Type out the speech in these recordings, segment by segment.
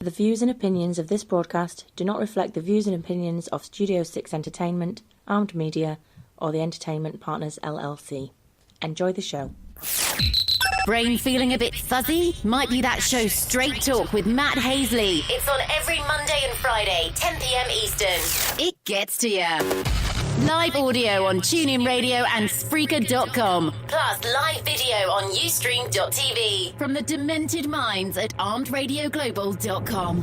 The views and opinions of this broadcast do not reflect the views and opinions of Studio 6 Entertainment, Armed Media, or the Entertainment Partners LLC. Enjoy the show. Brain feeling a bit fuzzy? Might be that show Straight Talk with Matt Hazley. It's on every Monday and Friday, 10 p.m. Eastern. It gets to you. Live audio on TuneIn Radio and Spreaker.com. Plus live video on Ustream.tv. From the demented minds at ArmedRadioGlobal.com.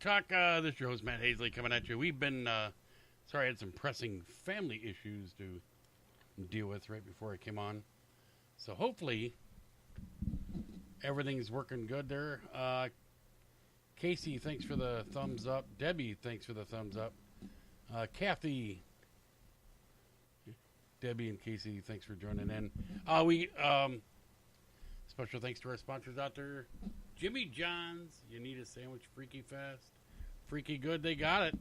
Talk. This is your host, Matt Hazley, coming at you. We've been, sorry, I had some pressing family issues to deal with right before I came on. So hopefully everything's working good there. Casey, thanks for the thumbs up. Debbie, thanks for the thumbs up. Kathy, Debbie and Casey, thanks for joining in. Special thanks to our sponsors out there. Jimmy John's, you need a sandwich freaky fast, freaky good, they got it.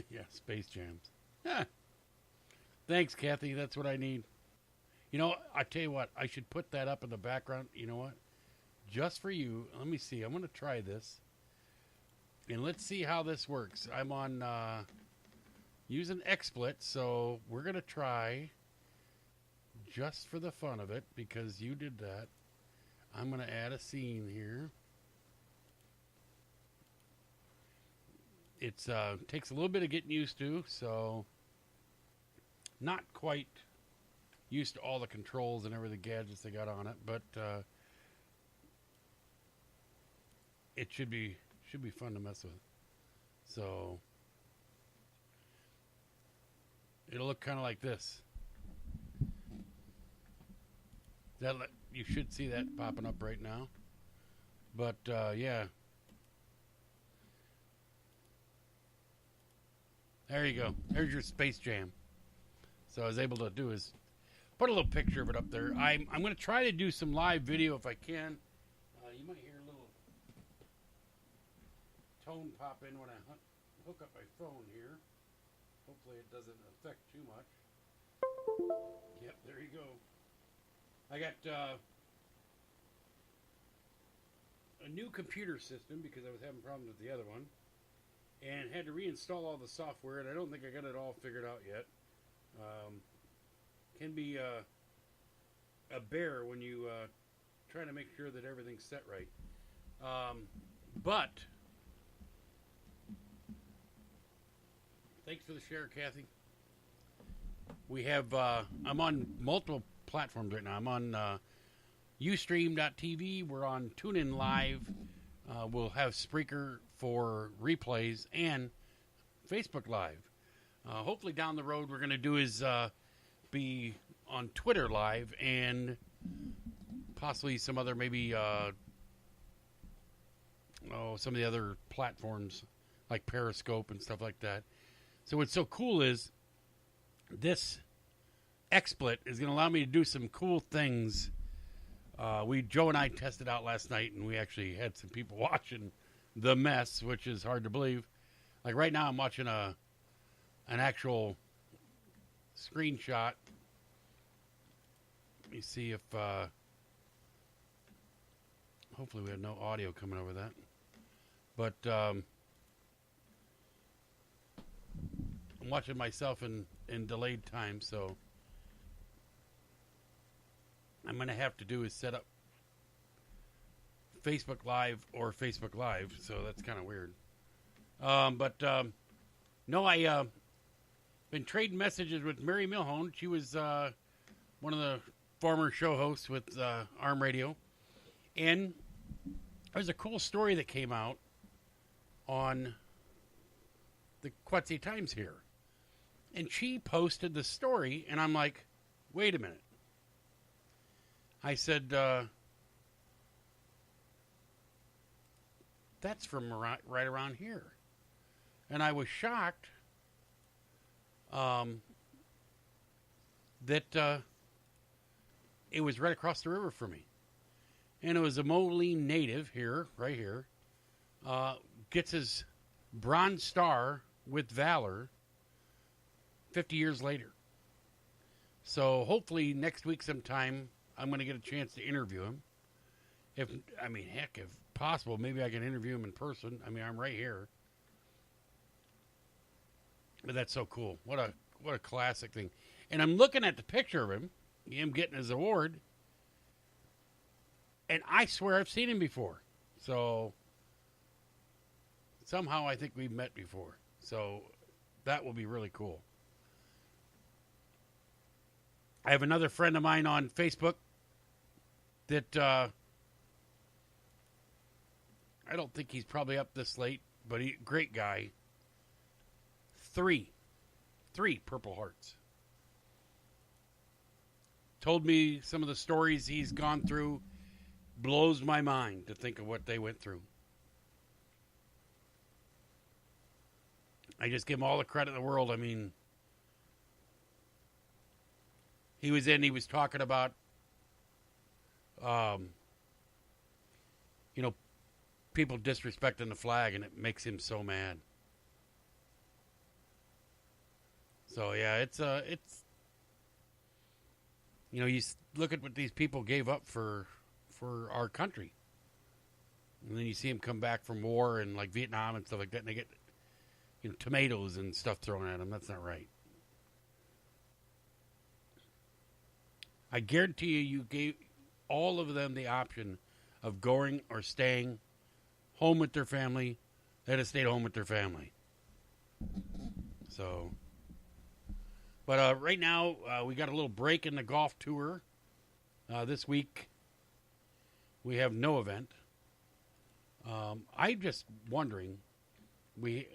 Yeah, Space Jams. Thanks, Kathy, that's what I need. You know, I tell you what, I should put that up in the background. You know what? Just for you, let me see, I'm going to try this. And let's see how this works. I'm on using XSplit, so we're going to try... just for the fun of it, because you did that, I'm going to add a scene here. It takes a little bit of getting used to, so not quite used to all the controls and every gadgets they got on it, but it should be fun to mess with. So it'll look kind of like this. You should see that popping up right now. But, yeah. There you go. There's your Space Jam. So I was able to do is put a little picture of it up there. I'm going to try to do some live video if I can. You might hear a little tone pop in when I hook up my phone here. Hopefully it doesn't affect too much. Yep, there you go. I got a new computer system because I was having problems with the other one and had to reinstall all the software, and I don't think I got it all figured out yet. Can be a bear when you try to make sure that everything's set right. But thanks for the share, Kathy. We have I'm on multiple platforms right now. I'm on Ustream.tv. We're on TuneIn Live. We'll have Spreaker for replays and Facebook Live. Hopefully down the road we're going to do is be on Twitter Live and possibly some other maybe some of the other platforms like Periscope and stuff like that. So what's so cool is this XSplit is going to allow me to do some cool things. Joe and I tested out last night, and we actually had some people watching the mess, which is hard to believe. Like right now, I'm watching an actual screenshot Let me see if hopefully we have no audio coming over that. But I'm watching myself in delayed time, so I'm going to have to do is set up Facebook Live or Facebook Live, so that's kind of weird. No, I been trading messages with Mary Milhone. She was one of the former show hosts with ARM Radio. And there's a cool story that came out on the Quetzy Times here. And she posted the story, and I'm like, wait a minute. I said, that's from right around here. And I was shocked that it was right across the river from me. And it was a Moline native here, right here, gets his Bronze Star with Valor 50 years later. So hopefully next week sometime I'm going to get a chance to interview him. If possible, maybe I can interview him in person. I mean, I'm right here. But that's so cool. What a classic thing. And I'm looking at the picture of him getting his award, and I swear I've seen him before. So somehow I think we've met before. So that will be really cool. I have another friend of mine on Facebook that I don't think he's probably up this late, but great guy. Three Purple Hearts. Told me some of the stories he's gone through. Blows my mind to think of what they went through. I just give him all the credit in the world. I mean, he was talking about, people disrespecting the flag, and it makes him so mad. So yeah, it's you look at what these people gave up for our country, and then you see them come back from war and like Vietnam and stuff like that, and they get tomatoes and stuff thrown at them. That's not right. I guarantee you gave all of them the option of going or staying home with their family. They'd have stayed home with their family. So. But right now, we got a little break in the golf tour. This week, we have no event. I'm just wondering, with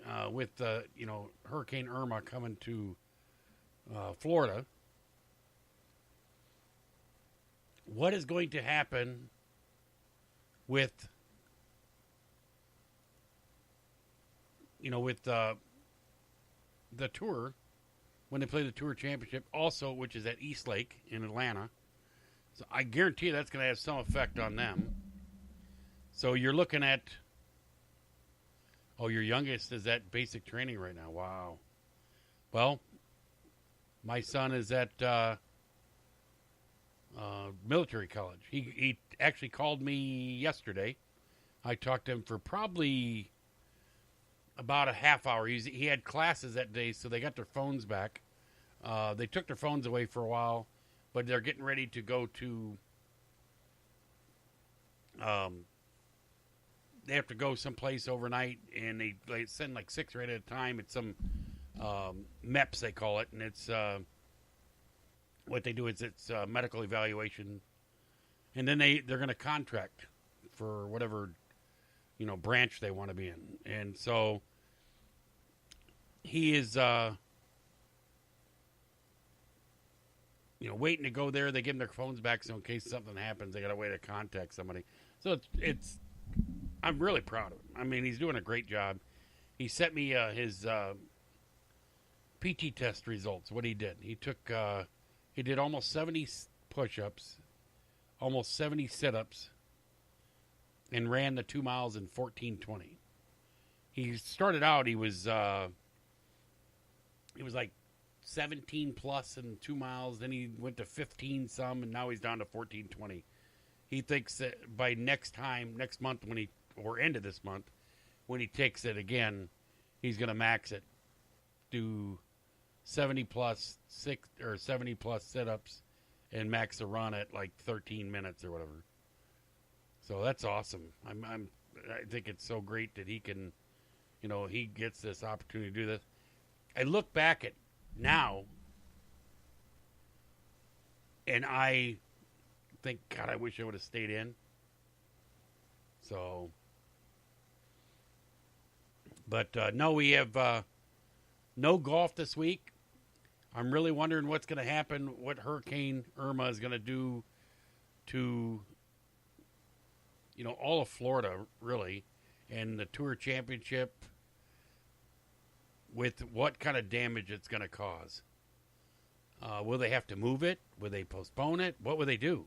Hurricane Irma coming to Florida, what is going to happen with the tour when they play the Tour Championship, also, which is at East Lake in Atlanta. So I guarantee that's going to have some effect on them. So you're looking at, your youngest is at basic training right now. Wow. Well, my son is at military college. He actually called me yesterday. I talked to him for probably about a half hour. He had classes that day, so they got their phones back. They took their phones away for a while, but they're getting ready to go to. They have to go someplace overnight, and they send like 6 right at a time. It's some MEPS, they call it, and it's what they do is it's medical evaluation, and then they're going to contract for whatever branch they want to be in. And so he is, waiting to go there. They give them their phones back, so in case something happens, they got a way to contact somebody. So I'm really proud of him. I mean, he's doing a great job. He sent me his PT test results, what he did. He did almost 70 push-ups, almost 70 sit-ups, and ran the 2 miles in 14:20. He started out, he was like 17 plus in 2 miles. Then he went to 15 some, and now he's down to 14:20. He thinks that by next month, or end of this month, when he takes it again, he's going to max it, do 70 plus sit-ups, and max the run at like 13 minutes or whatever. So that's awesome. I think it's so great that he can, he gets this opportunity to do this. I look back at now, and I think, God, I wish I would have stayed in. So, but no, we have no golf this week. I'm really wondering what's going to happen, what Hurricane Irma is going to do to, all of Florida, really, and the Tour Championship, with what kind of damage it's going to cause. Will they have to move it? Will they postpone it? What will they do?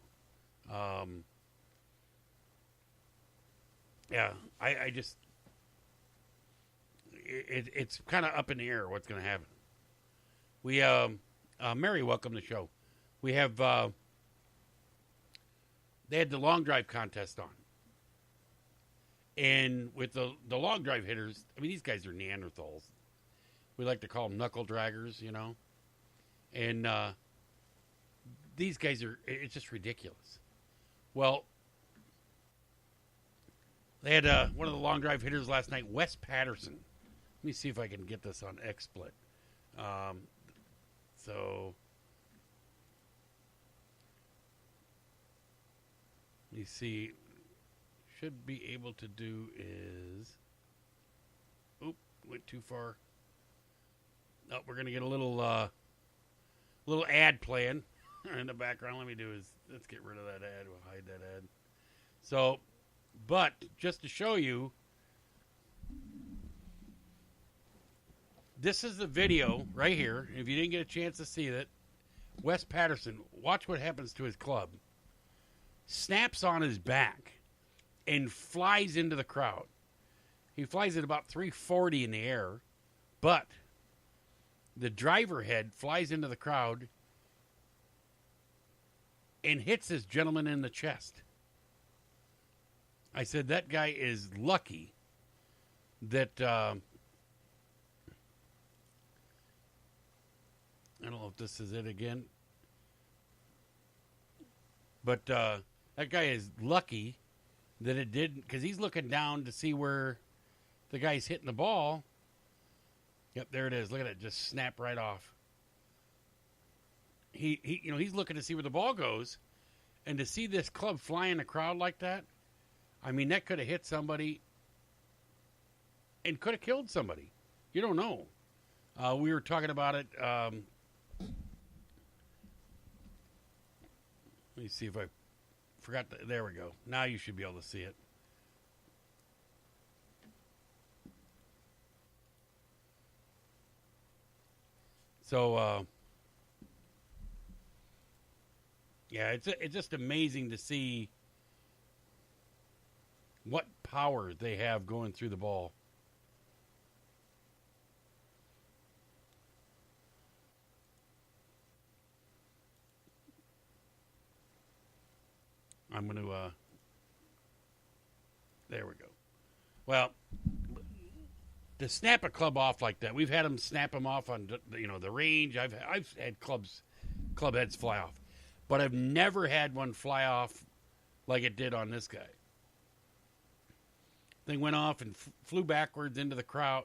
Yeah, I just, it's kind of up in the air what's going to happen. We, Mary, welcome to the show. We have, they had the long drive contest on. And with the long drive hitters, I mean, these guys are Neanderthals. We like to call them knuckle draggers, And these guys it's just ridiculous. Well, they had one of the long drive hitters last night, Wes Patterson. Let me see if I can get this on XSplit. So, let me see. Should be able to do is, went too far. Oh, we're gonna get a little ad playing in the background. Let's get rid of that ad. We'll hide that ad. So, but just to show you, this is the video right here. If you didn't get a chance to see it, Wes Patterson, watch what happens to his club. Snaps on his back and flies into the crowd. He flies at about 340 in the air, but the driver head flies into the crowd and hits this gentleman in the chest. I said, that guy is lucky that, I don't know if this is it again, but that guy is lucky that it didn't, because he's looking down to see where the guy's hitting the ball. Yep, there it is. Look at it, just snap right off. He's looking to see where the ball goes, and to see this club fly in the crowd like that, I mean, that could have hit somebody and could have killed somebody. You don't know. We were talking about it. Let me see if I forgot. There we go. Now you should be able to see it. So, yeah, it's just amazing to see what power they have going through the ball. I'm going to, there we go. Well, to snap a club off like that, we've had them snap them off on, the range. I've had club heads fly off, but I've never had one fly off like it did on this guy. Thing went off and flew backwards into the crowd.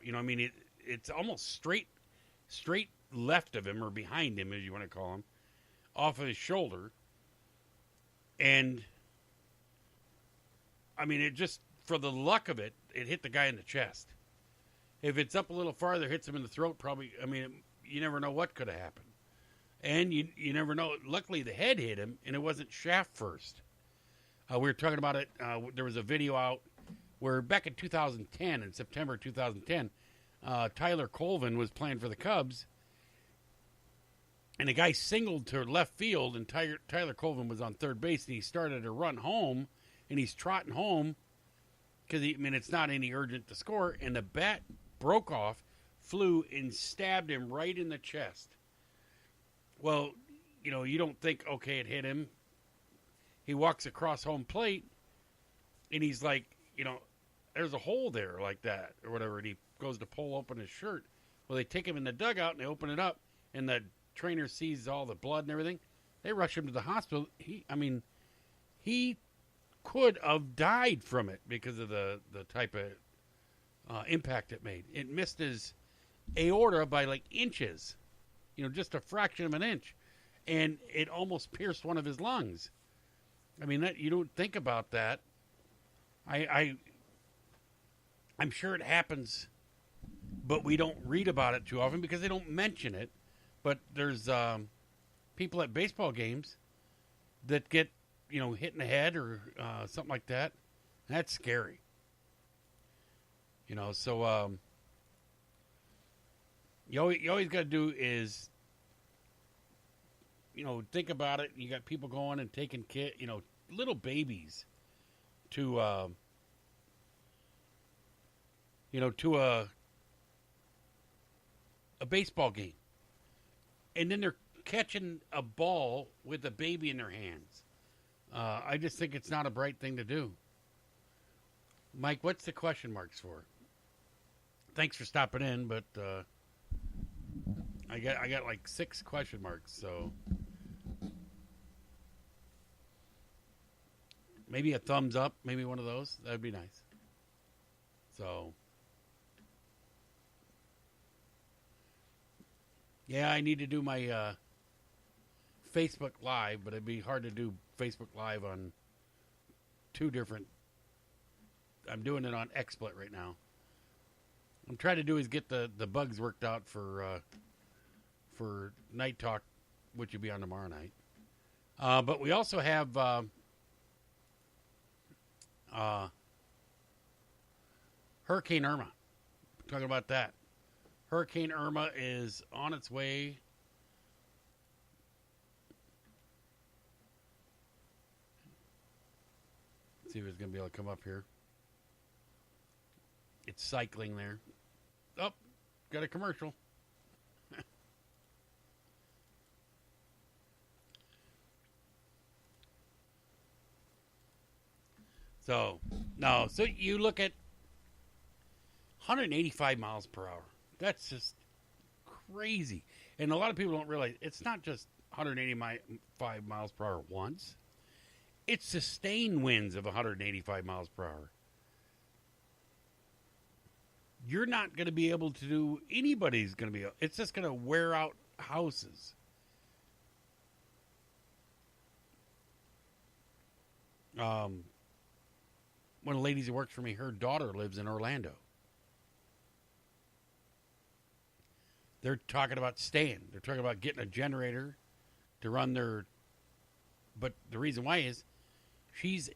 It's almost straight left of him, or behind him, as you want to call him, off of his shoulder. And I mean, it just, for the luck of it, it hit the guy in the chest. If it's up a little farther, hits him in the throat, probably, you never know what could have happened. And you never know. Luckily, the head hit him, and it wasn't shaft first. We were talking about it. There was a video out where back in 2010, in September 2010, Tyler Colvin was playing for the Cubs, and a guy singled to left field, and Tyler Colvin was on third base, and he started to run home, and he's trotting home because, it's not any urgent to score, and the bat broke off, flew, and stabbed him right in the chest. Well, you don't think, okay, it hit him. He walks across home plate, and he's like, there's a hole there like that or whatever, and he goes to pull open his shirt. Well, they take him in the dugout, and they open it up, and the trainer sees all the blood and everything. They rush him to the hospital. He could have died from it because of the type of impact it made. It missed his aorta by like inches, just a fraction of an inch, and it almost pierced one of his lungs. I mean, you don't think about that. I'm sure it happens, but we don't read about it too often because they don't mention it. But there's people at baseball games that get, hit in the head or something like that. That's scary. So you always got to do is, think about it. You got people going and taking little babies to, to a baseball game. And then they're catching a ball with a baby in their hands. I just think it's not a bright thing to do. Mike, what's the question marks for? Thanks for stopping in, but I got like 6 question marks, so maybe a thumbs up, maybe one of those. That'd be nice. So yeah, I need to do my Facebook Live, but it'd be hard to do Facebook Live on 2 different. I'm doing it on XSplit right now. I'm trying to do is get the bugs worked out for Night Talk, which will be on tomorrow night. But we also have Hurricane Irma. Talking about that. Hurricane Irma is on its way. Let's see if it's going to be able to come up here. It's cycling there. Oh, got a commercial. So you look at 185 miles per hour. That's just crazy. And a lot of people don't realize it's not just 185 miles per hour once. It's sustained winds of 185 miles per hour. You're not going to be able to do, anybody's going to be, it's just going to wear out houses. One of the ladies who works for me, her daughter lives in Orlando. They're talking about staying. They're talking about getting a generator to run their, but the reason why is she's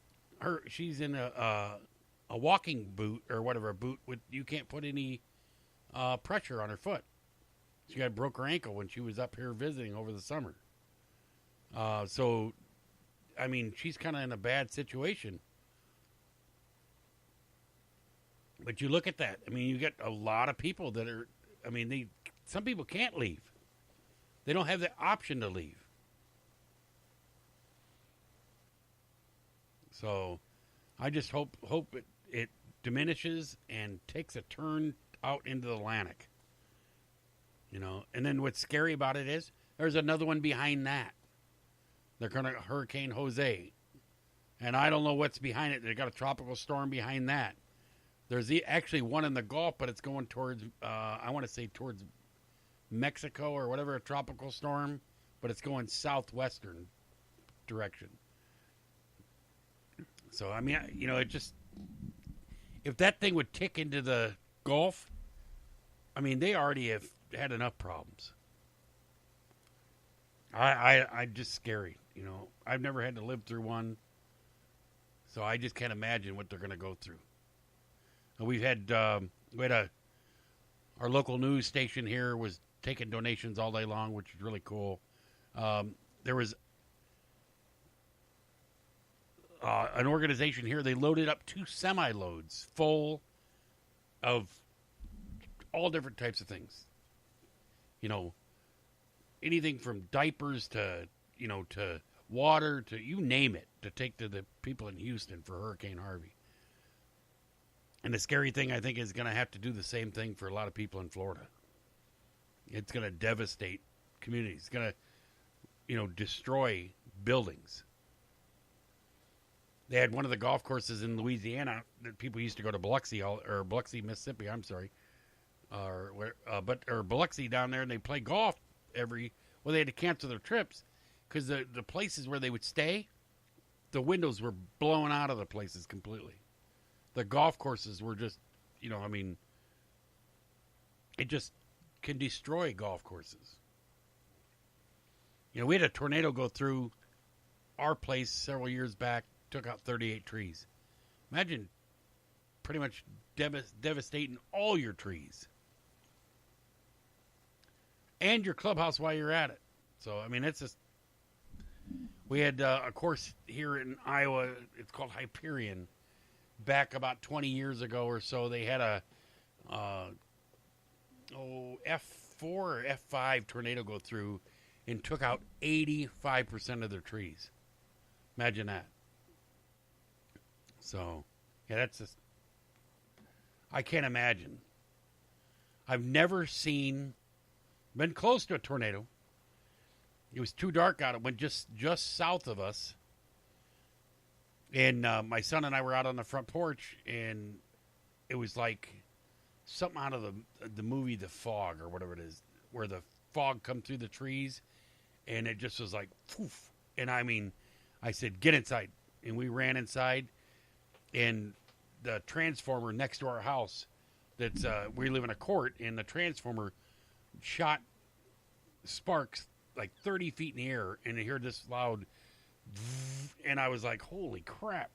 in a walking boot or whatever, a boot with, you can't put any pressure on her foot. She broke her ankle when she was up here visiting over the summer. So, I mean, she's kind of in a bad situation. But you look at that. I mean, you get a lot of people that are, I mean, some people can't leave. They don't have the option to leave. So, I just hope it diminishes and takes a turn out into the Atlantic. And then what's scary about it is there's another one behind that. They're going to Hurricane Jose. And I don't know what's behind it. They got a tropical storm behind that. There's actually one in the Gulf, but it's going towards, I want to say towards Mexico or whatever, a tropical storm, but it's going southwestern direction. So, I mean, it just, if that thing would tick into the Gulf, I mean, they already have had enough problems. I just scary, I've never had to live through one, so I just can't imagine what they're going to go through. And we had our local news station here was taking donations all day long, which is really cool. There was an organization here. They loaded up 2 semi-loads full of all different types of things. anything from diapers to, to water to you name it, to take to the people in Houston for Hurricane Harvey. And the scary thing, I think, is going to have to do the same thing for a lot of people in Florida. It's going to devastate communities. It's going to, destroy buildings. They had one of the golf courses in Louisiana that people used to go to Biloxi, Mississippi. I'm sorry, or Biloxi down there, and they play golf they had to cancel their trips because the places where they would stay, the windows were blown out of the places completely. The golf courses were just, it just can destroy golf courses. We had a tornado go through our place several years back, took out 38 trees. Imagine pretty much devastating all your trees. And your clubhouse while you're at it. So, it's just... We had a course here in Iowa, it's called Hyperion. Back about 20 years ago or so, they had a F4 or F5 tornado go through and took out 85% of their trees. Imagine that. So, yeah, that's just... I can't imagine. I've never been close to a tornado. It was too dark out. It went just south of us. And my son and I were out on the front porch, and it was like something out of the movie The Fog, or whatever it is, where the fog come through the trees, and it just was like, poof. And I said, get inside. And we ran inside, and the transformer next to our house, we live in a court, and the transformer shot sparks like 30 feet in the air, and I heard this loud, and I was like, holy crap.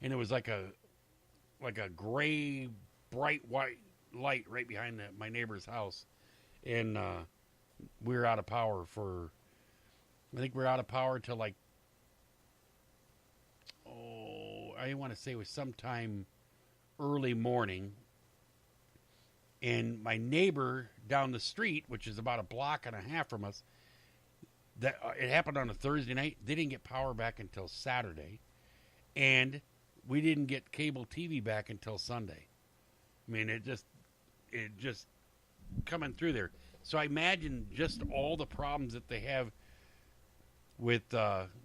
And it was like a gray, bright white light right behind my neighbor's house. And we were out of power till like, I want to say it was sometime early morning. And my neighbor down the street, which is about a block and a half from us, that it happened on a Thursday night. They didn't get power back until Saturday, and we didn't get cable TV back until Sunday. It just coming through there. So I imagine just all the problems that they have with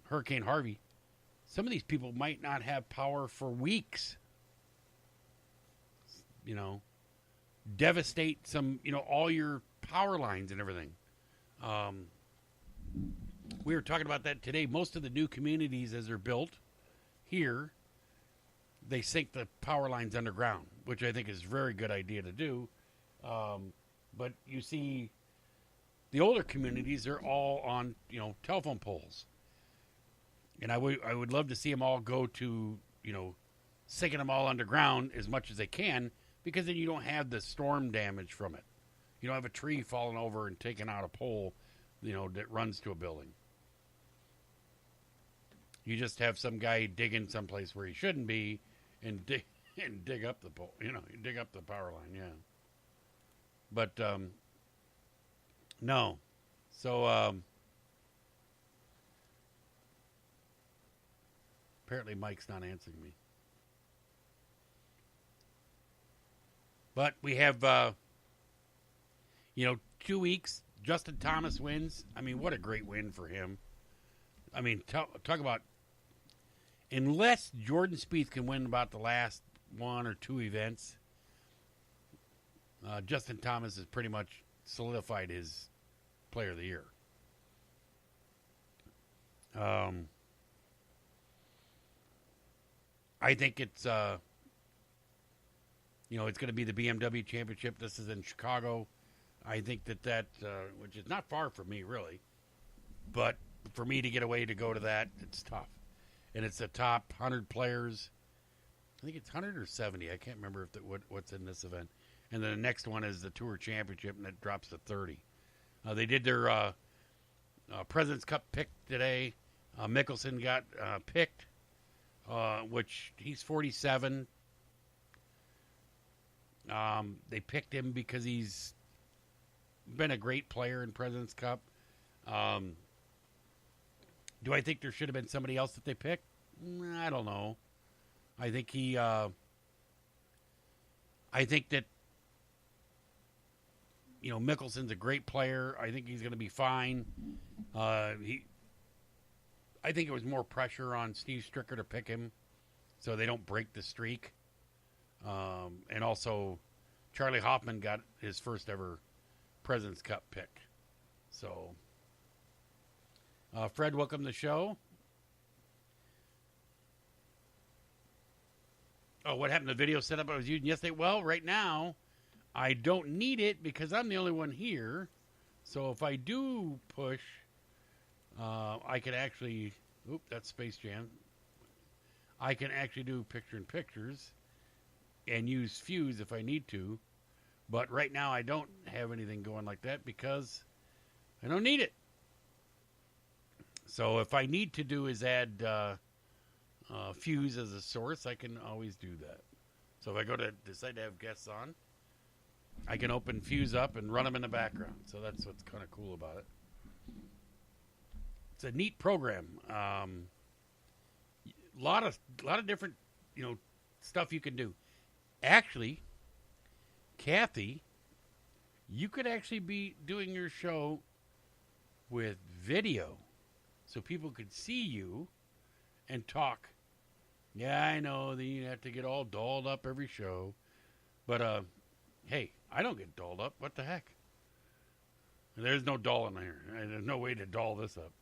Hurricane Harvey. Some of these people might not have power for weeks. Devastate some, all your power lines and everything. We were talking about that today. Most of the new communities, as they're built here, they sink the power lines underground, which I think is a very good idea to do. But you see, the older communities are all on, telephone poles. And I would love to see them all go to, sinking them all underground as much as they can, because then you don't have the storm damage from it. You don't have a tree falling over and taking out a pole, that runs to a building. You just have some guy digging someplace where he shouldn't be and dig up the pole, dig up the power line, yeah. But, no. So, apparently Mike's not answering me. But we have, 2 weeks. Justin Thomas wins. What a great win for him. Talk about, unless Jordan Spieth can win about the last one or two events, Justin Thomas has pretty much solidified his Player of the Year. I think it's, it's going to be the BMW Championship. This is in Chicago. I think that which is not far from me, really. But for me to get away to go to that, it's tough. And it's the top 100 players. I think it's 100 or 70. I can't remember what's in this event. And then the next one is the Tour Championship, and it drops to 30. They did their President's Cup pick today. Mickelson got picked, which he's 47. They picked him because he's been a great player in President's Cup. Do I think there should have been somebody else that they picked? I don't know. I think I think that, Mickelson's a great player. I think he's going to be fine. I think it was more pressure on Steve Stricker to pick him so they don't break the streak. And also, Charlie Hoffman got his first ever President's Cup pick. So, Fred, welcome to the show. Oh, what happened to the video setup I was using yesterday? Well, right now, I don't need it because I'm the only one here. So if I do push, I can actually... Oop, that's Space Jam. I can actually do picture-in-pictures and use Fuse if I need to. But right now, I don't have anything going like that because I don't need it. So if I need to do is add Fuse as a source, I can always do that. So if I decide to have guests on, I can open Fuse up and run them in the background. So that's what's kind of cool about it. It's a neat program. Lot of different, stuff you can do. Actually, Kathy, you could actually be doing your show with video, so people could see you and talk. Yeah, I know that you have to get all dolled up every show, but hey, I don't get dolled up. What the heck? There's no doll in here. There's no way to doll this up.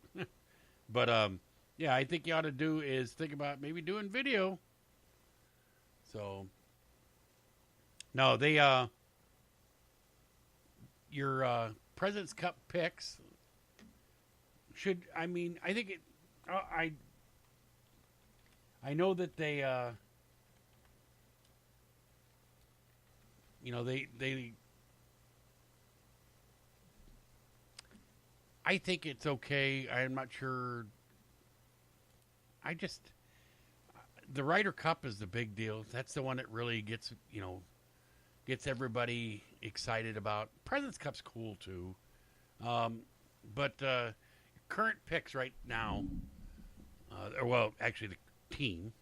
But yeah, I think you ought to do is think about maybe doing video. So no, they your President's Cup picks should. I think it. I know that they. They. I think it's okay. I'm not sure. The Ryder Cup is the big deal. That's the one that really gets everybody excited about. President's Cup's cool too. But current picks right now, actually the team,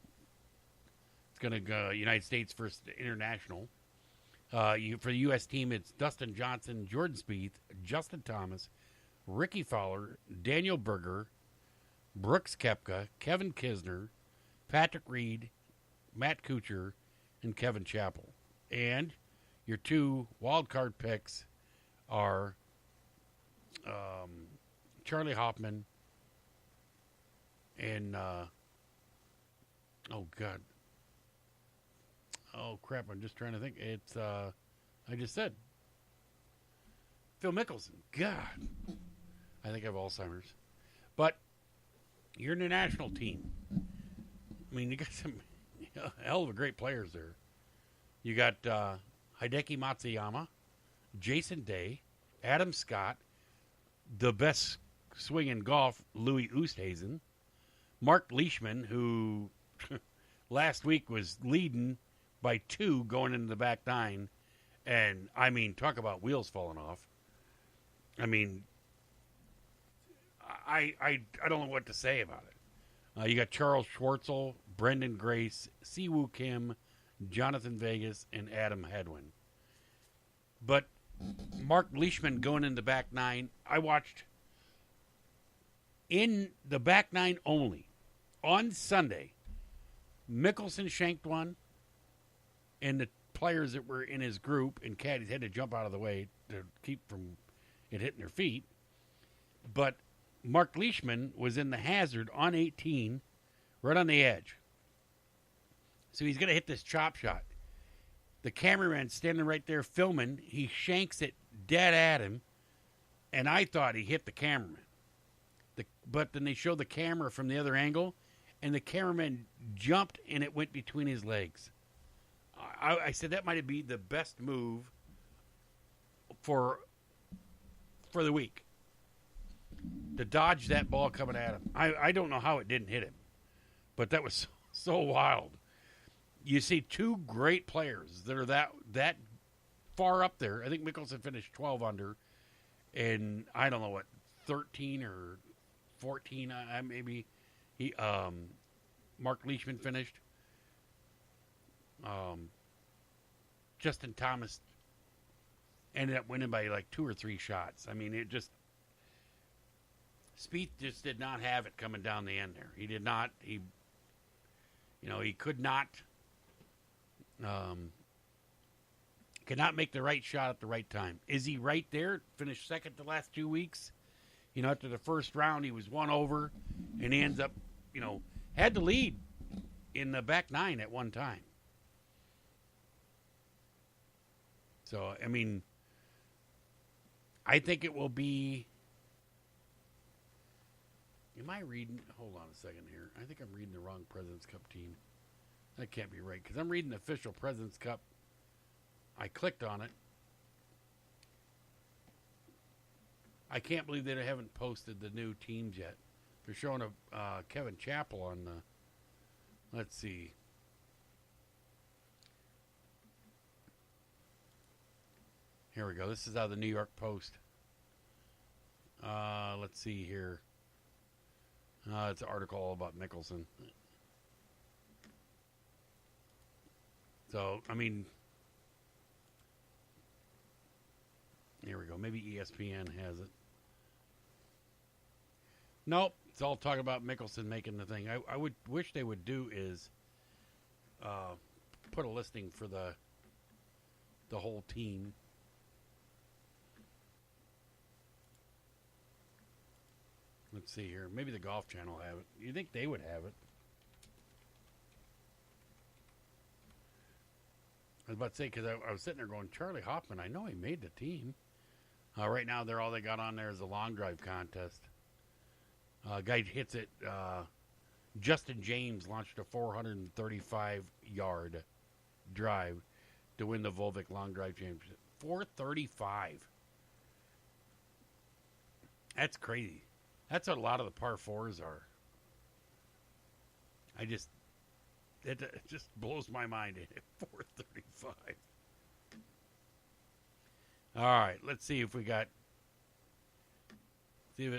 it's going to go United States versus International. For the U.S. team, it's Dustin Johnson, Jordan Spieth, Justin Thomas, Ricky Fowler, Daniel Berger, Brooks Koepka, Kevin Kisner, Patrick Reed, Matt Kuchar, and Kevin Chappell. And your two wildcard picks are Charlie Hoffman and oh crap, I'm just trying to think. It's I just said Phil Mickelson. God, I think I have Alzheimer's. But your international team, you got some hell of a great players there. You got Hideki Matsuyama, Jason Day, Adam Scott, the best swing in golf, Louis Oosthuizen, Mark Leishman, who last week was leading by 2 going into the back 9, and talk about wheels falling off. I don't know what to say about it. You got Charles Schwartzel, Brendan Grace, Siwoo Kim, Jonathan Vegas, and Adam Hadwin. But Mark Leishman going in the back 9, I watched in the back 9 only on Sunday. Mickelson shanked one, and the players that were in his group and caddies had to jump out of the way to keep from it hitting their feet. But Mark Leishman was in the hazard on 18, right on the edge. So he's going to hit this chop shot. The cameraman standing right there filming, he shanks it dead at him, and I thought he hit the cameraman. But then they show the camera from the other angle, and the cameraman jumped, and it went between his legs. I said that might be the best move for the week. To dodge that ball coming at him. I don't know how it didn't hit him, but that was so wild. You see two great players that are that far up there. I think Mickelson finished 12 under in, I don't know what, 13 or 14, maybe. He Mark Leishman finished. Justin Thomas ended up winning by like 2 or 3 shots. I mean, it just Spieth just did not have it coming down the end there. He did not. He could not make the right shot at the right time. Is he right there? Finished second the last 2 weeks. After the first round, he was 1 over, and he ends up, had the lead in the back 9 at one time. So, I mean, I think it will be. Am I reading? Hold on a second here. I think I'm reading the wrong President's Cup team. That can't be right because I'm reading the official President's Cup. I clicked on it. I can't believe they haven't posted the new teams yet. They're showing a Kevin Chappell on the. Let's see. Here we go. This is out of the New York Post. Let's see here. It's an article all about Mickelson. So, I mean, here we go. Maybe ESPN has it. Nope. It's all talking about Mickelson making the thing. I would wish they would do is put a listing for the whole team. Let's see here. Maybe the Golf Channel have it. You think they would have it? I was about to say, because I was sitting there going, Charlie Hoffman, I know he made the team. Right now, all they got on there is a long drive contest. Guy hits it. Justin James launched a 435-yard drive to win the Volvic Long Drive Championship. 435. That's crazy. That's what a lot of the par fours are. It just blows my mind. 435. All right, let's see if it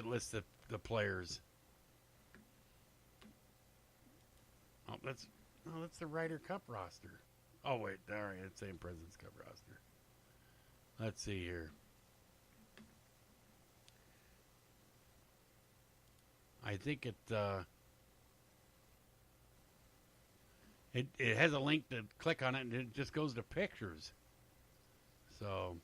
lists the players. That's the Ryder Cup roster. Oh wait, all right, it's saying President's Cup roster. Let's see here. I think it has a link to click on it, and it just goes to pictures. So,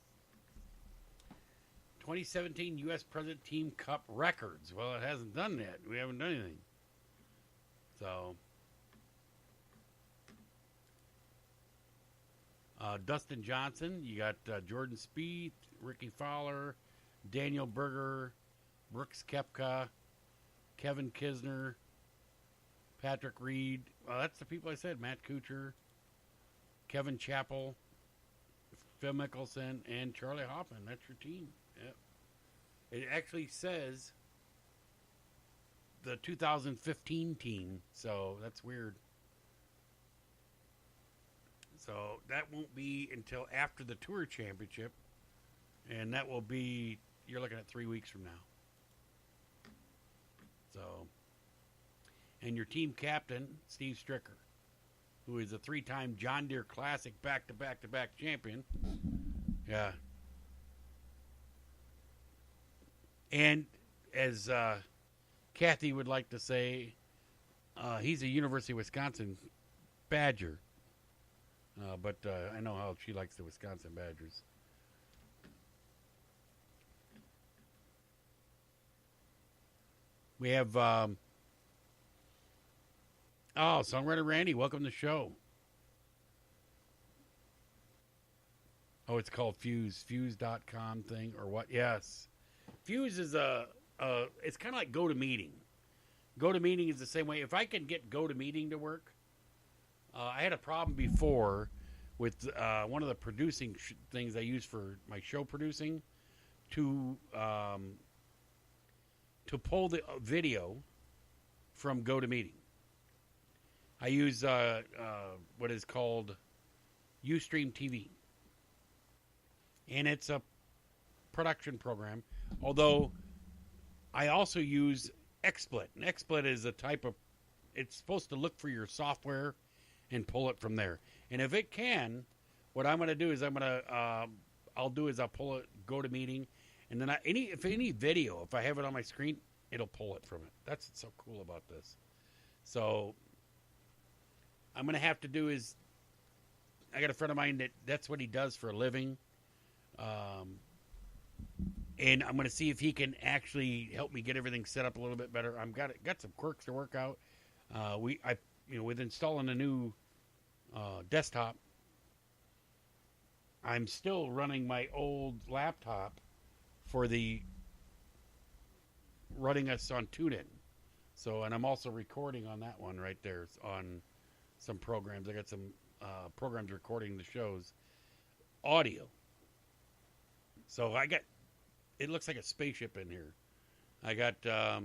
2017 U.S. President Team Cup records. Well, it hasn't done that. We haven't done anything. So, Dustin Johnson. You got Jordan Spieth, Ricky Fowler, Daniel Berger, Brooks Koepka, Kevin Kisner, Patrick Reed. Well, that's the people I said. Matt Kuchar, Kevin Chappell, Phil Mickelson, and Charlie Hoffman. That's your team. Yep. It actually says the 2015 team, so that's weird. So that won't be until after the Tour Championship, and that will be, you're looking at 3 weeks from now. So, and your team captain, Steve Stricker, who is a 3-time John Deere Classic back-to-back-to-back champion. Yeah. And as Kathy would like to say, he's a University of Wisconsin Badger. But I know how she likes the Wisconsin Badgers. We have, Songwriter Randy, welcome to the show. Oh, it's called Fuse, Fuse.com thing, or what? Yes. Fuse is it's kind of like GoToMeeting. GoToMeeting is the same way. If I can get GoToMeeting to work, I had a problem before with one of the producing things I use for my show producing to pull the video from GoToMeeting. I use what is called Ustream TV. And it's a production program. Although I also use XSplit. And XSplit is a type of, it's supposed to look for your software and pull it from there. And if it can, what I'm going to do is I'll pull it, go to meeting, and then if any video, if I have it on my screen, it'll pull it from it. That's what's so cool about this. So I'm going to have to do is, I got a friend of mine that's what he does for a living. And I'm going to see if he can actually help me get everything set up a little bit better. I've got some quirks to work out. With installing a new desktop, I'm still running my old laptop for running us on TuneIn. So, and I'm also recording on that one right there on some programs. I got some programs recording the show's audio. So it looks like a spaceship in here. I got, a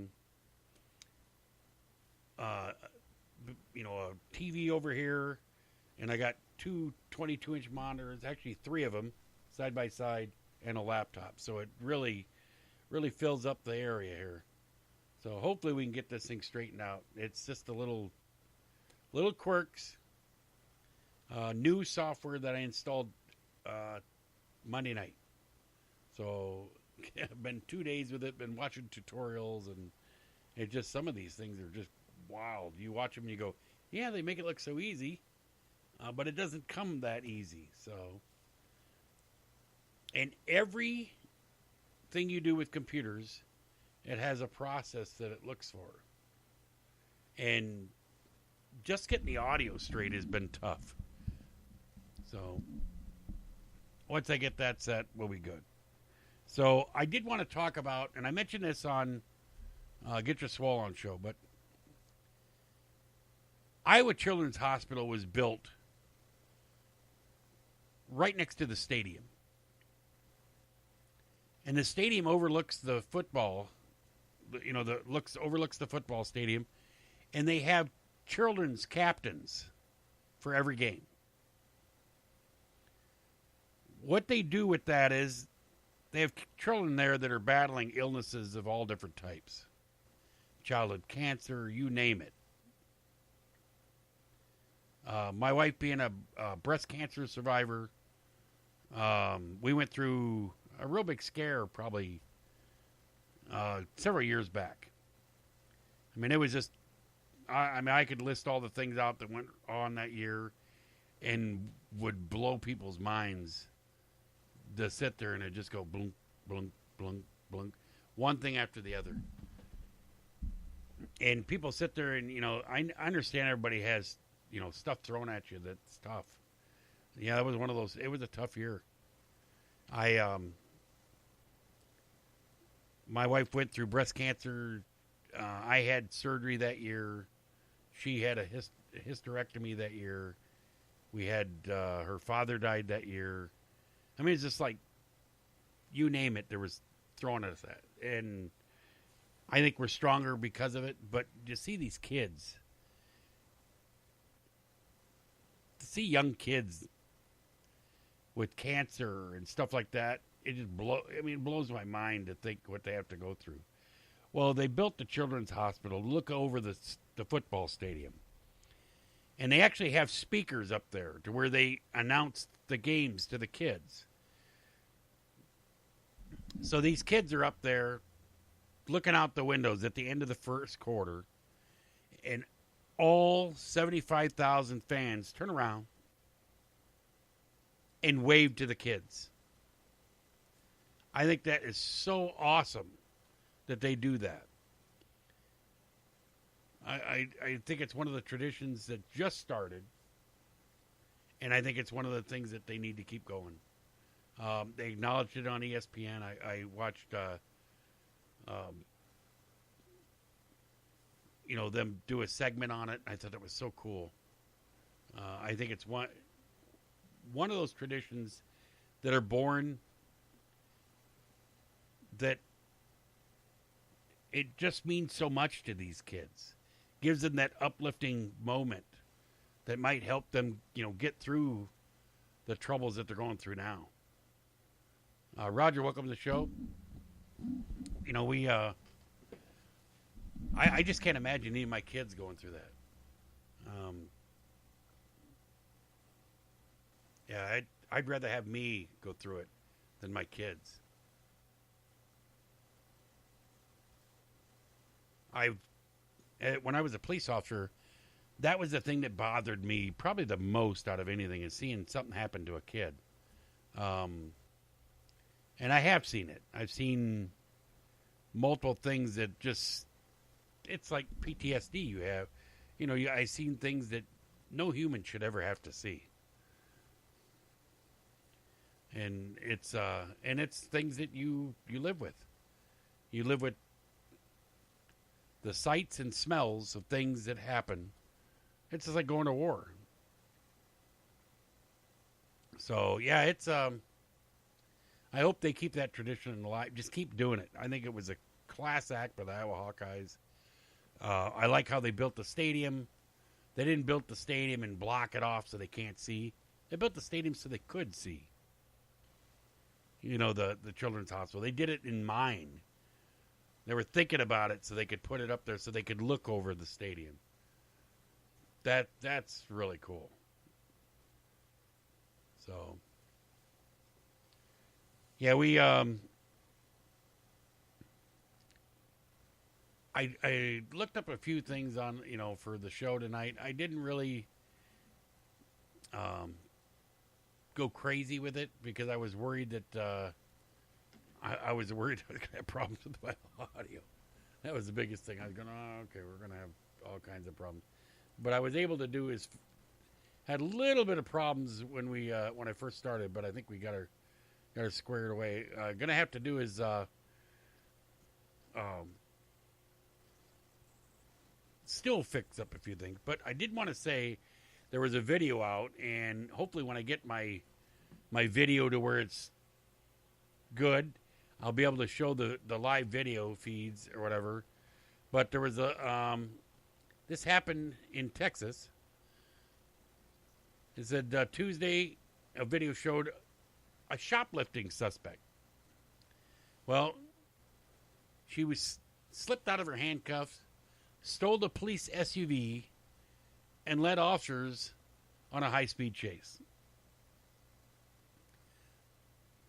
TV over here, and I got two 22-inch monitors, actually 3 of them, side by side, and a laptop. So it really, really fills up the area here. So hopefully we can get this thing straightened out. It's just a little quirks. New software that I installed Monday night. So I've been 2 days with it, been watching tutorials, and it just, some of these things are just wild. You watch them and you go, yeah, they make it look so easy, but it doesn't come that easy. So, and everything you do with computers, it has a process that it looks for. And just getting the audio straight has been tough. So once I get that set, we'll be good. So I did want to talk about, and I mentioned this on Get Your Swole On show, but Iowa Children's Hospital was built right next to the stadium. And the stadium overlooks the football, overlooks the football stadium, and they have children's captains for every game. What they do with that is they have children there that are battling illnesses of all different types. Childhood cancer, you name it. My wife being a breast cancer survivor, we went through a real big scare probably several years back. I mean, it was just, I could list all the things out that went on that year and would blow people's minds to sit there and it just go blunk, blunk, blunk, blunk, one thing after the other. And people sit there and, I understand everybody has, stuff thrown at you that's tough. Yeah, that was one of those, it was a tough year. My wife went through breast cancer. I had surgery that year. She had a hysterectomy that year. We had, her father died that year. I mean, it's just like, you name it, there was thrown at us that. And I think we're stronger because of it. But to see these kids, to see young kids with cancer and stuff like that, it just blows my mind to think what they have to go through. Well, they built the Children's Hospital. Look over the football stadium. And they actually have speakers up there to where they announce the games to the kids. So these kids are up there looking out the windows at the end of the first quarter, and all 75,000 fans turn around and wave to the kids. I think that is so awesome that they do that. I think it's one of the traditions that just started, and I think it's one of the things that they need to keep going. They acknowledged it on ESPN. I watched them do a segment on it. I thought that was so cool. I think it's one of those traditions that are born that it just means so much to these kids. Gives them that uplifting moment that might help them, get through the troubles that they're going through now. Roger, welcome to the show. We I just can't imagine any of my kids going through that. Yeah, I'd rather have me go through it than my kids. When I was a police officer, that was the thing that bothered me probably the most out of anything, is seeing something happen to a kid. And I have seen it. I've seen multiple things that just, it's like PTSD you have. You know, I've seen things that no human should ever have to see. And it's things that you live with. You live with the sights and smells of things that happen. It's just like going to war. So yeah, it's I hope they keep that tradition alive. Just keep doing it. I think it was a class act by the Iowa Hawkeyes. I like how they built the stadium. They didn't build the stadium and block it off so they can't see. They built the stadium so they could see. You know, the children's hospital. They did it in mind. They were thinking about it so they could put it up there so they could look over the stadium. That's really cool. So, yeah, we I looked up a few things on, you know, for the show tonight. I didn't really go crazy with it because I was worried that I was worried I was going to have problems with my audio. That was the biggest thing. I was going, oh, okay, we're going to have all kinds of problems. But I was able to do is had a little bit of problems when I first started, but I think we got her squared away. Going to have to do is still fix up a few things. But I did want to say there was a video out, and hopefully when I get my video to where it's good, I'll be able to show the live video feeds or whatever. But there was this happened in Texas. It said Tuesday, a video showed a shoplifting suspect. Well, she was slipped out of her handcuffs, stole the police SUV, and led officers on a high-speed chase.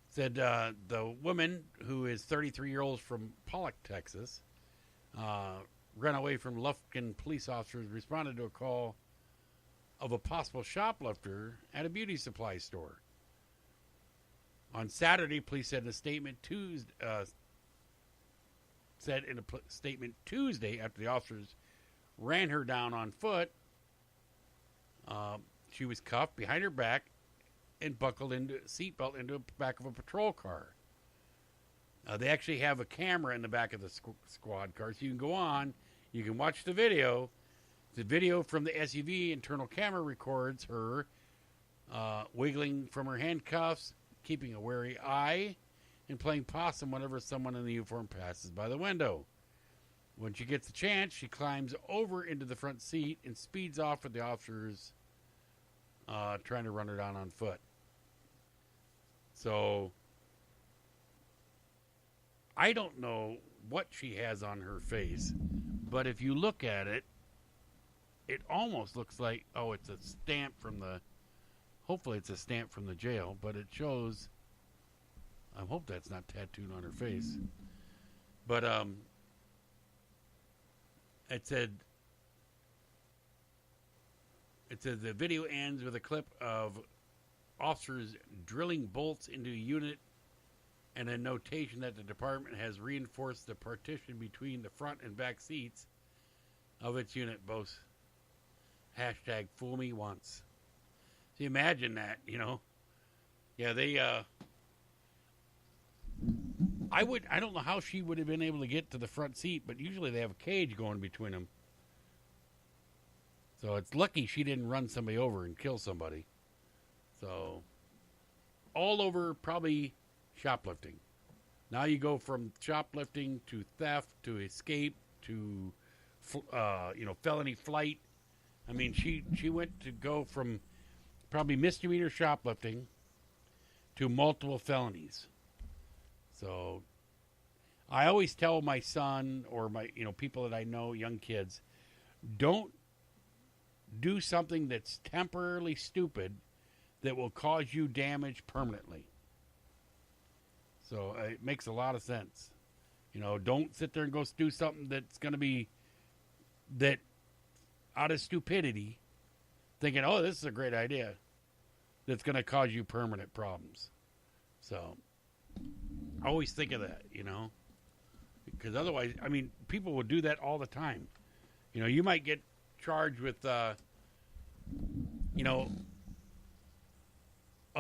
Said the woman, who is 33-year-old from Pollock, Texas, ran away from Lufkin police officers, responded to a call of a possible shoplifter at a beauty supply store. On Saturday, police said in a statement Tuesday after the officers ran her down on foot, she was cuffed behind her back and buckled into seatbelt into the back of a patrol car. They actually have a camera in the back of the squad car, so you can go on, you can watch the video. The video from the SUV internal camera records her wiggling from her handcuffs, keeping a wary eye, and playing possum whenever someone in the uniform passes by the window. When she gets a chance, she climbs over into the front seat and speeds off with the officers trying to run her down on foot. So, I don't know what she has on her face, but if you look at it, it almost looks like, oh, it's a stamp from hopefully it's a stamp from the jail, but it shows, I hope that's not tattooed on her face, but it said the video ends with a clip of officers drilling bolts into a unit and a notation that the department has reinforced the partition between the front and back seats of its unit, both hashtag fool me once. So imagine that, you know. Yeah, they I don't know how she would have been able to get to the front seat, but usually they have a cage going between them. So it's lucky she didn't run somebody over and kill somebody. So all over probably shoplifting. Now you go from shoplifting to theft to escape to felony flight. I mean, she went to go from probably misdemeanor shoplifting to multiple felonies. So I always tell my son or my people that I know, young kids, don't do something that's temporarily stupid that will cause you damage permanently. So it makes a lot of sense. Don't sit there and go do something that's going to be that out of stupidity, thinking, oh, this is a great idea, that's going to cause you permanent problems. So I always think of that, because otherwise, people will do that all the time. You might get charged with, a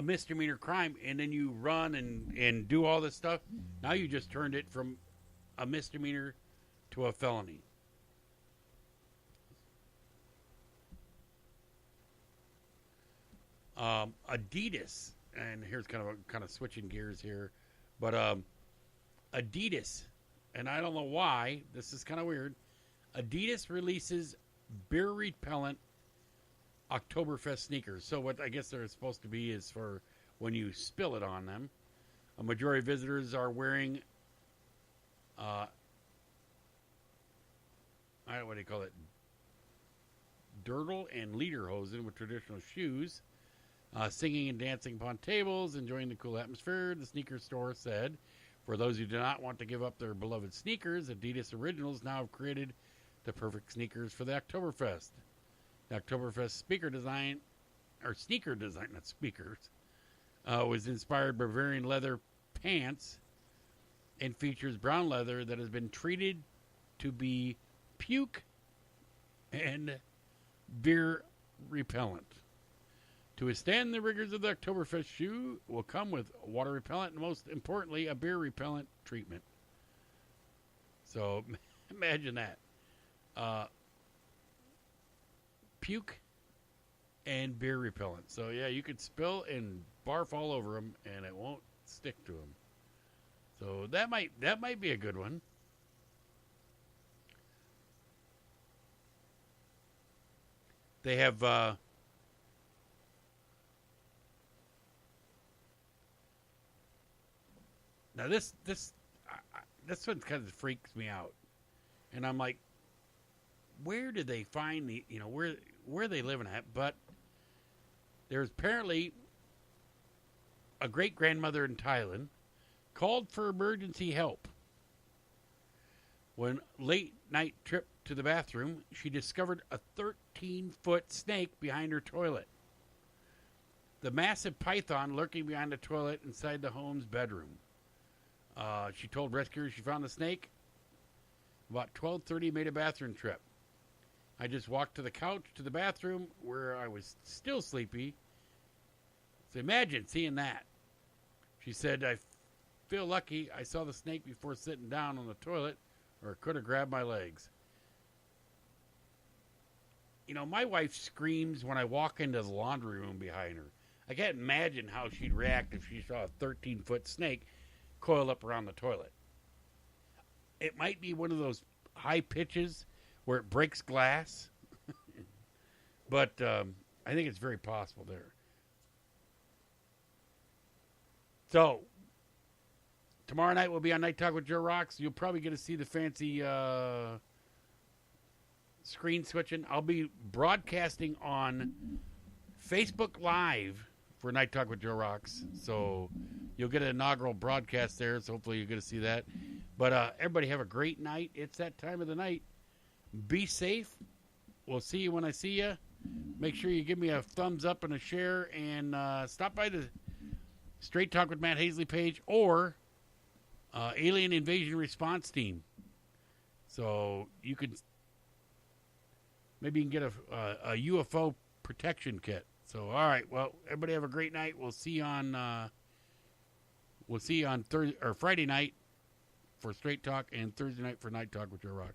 misdemeanor crime, and then you run and do all this stuff. Now you just turned it from a misdemeanor to a felony. Adidas, and here's kind of switching gears here, but Adidas, and I don't know why, this is kind of weird. Adidas releases beer repellent Oktoberfest sneakers. So what I guess they're supposed to be is for when you spill it on them. A majority of visitors are wearing, what do you call it? Dirndl and lederhosen with traditional shoes. Singing and dancing upon tables, enjoying the cool atmosphere, the sneaker store said. For those who do not want to give up their beloved sneakers, Adidas Originals now have created the perfect sneakers for the Oktoberfest. The Oktoberfest sneaker design, not speakers, was inspired by Bavarian leather pants and features brown leather that has been treated to be puke and beer repellent. To withstand the rigors of the Oktoberfest shoe will come with water repellent and, most importantly, a beer repellent treatment. So imagine that. Puke and beer repellent. So, yeah, you could spill and barf all over them, and it won't stick to them. So that might be a good one. They have... Now this one kind of freaks me out, and I'm like, where did they find the where are they living at? But there's apparently a great grandmother in Thailand called for emergency help. When late night trip to the bathroom, she discovered a 13-foot snake behind her toilet. The massive python lurking behind the toilet inside the home's bedroom. She told rescuers she found the snake about 12:30, made a bathroom trip. I just walked to the couch to the bathroom where I was still sleepy. So imagine seeing that. She said, I feel lucky I saw the snake before sitting down on the toilet, or it could have grabbed my legs. My wife screams when I walk into the laundry room behind her. I can't imagine how she'd react if she saw a 13-foot snake coiled up around the toilet. It might be one of those high pitches where it breaks glass, but I think it's very possible there. So, tomorrow night we'll be on Night Talk with Joe Rocks. You'll probably get to see the fancy screen switching. I'll be broadcasting on Facebook Live for Night Talk with Joe Rocks. So you'll get an inaugural broadcast there. So hopefully you're going to see that. But everybody have a great night. It's that time of the night. Be safe. We'll see you when I see you. Make sure you give me a thumbs up and a share. And stop by the Straight Talk with Matt Hazley page or Alien Invasion Response Team. So you can maybe you can get a UFO protection kit. So, all right. Well, everybody have a great night. We'll see you on Thursday or Friday night for Straight Talk and Thursday night for Night Talk with Joe Rocks.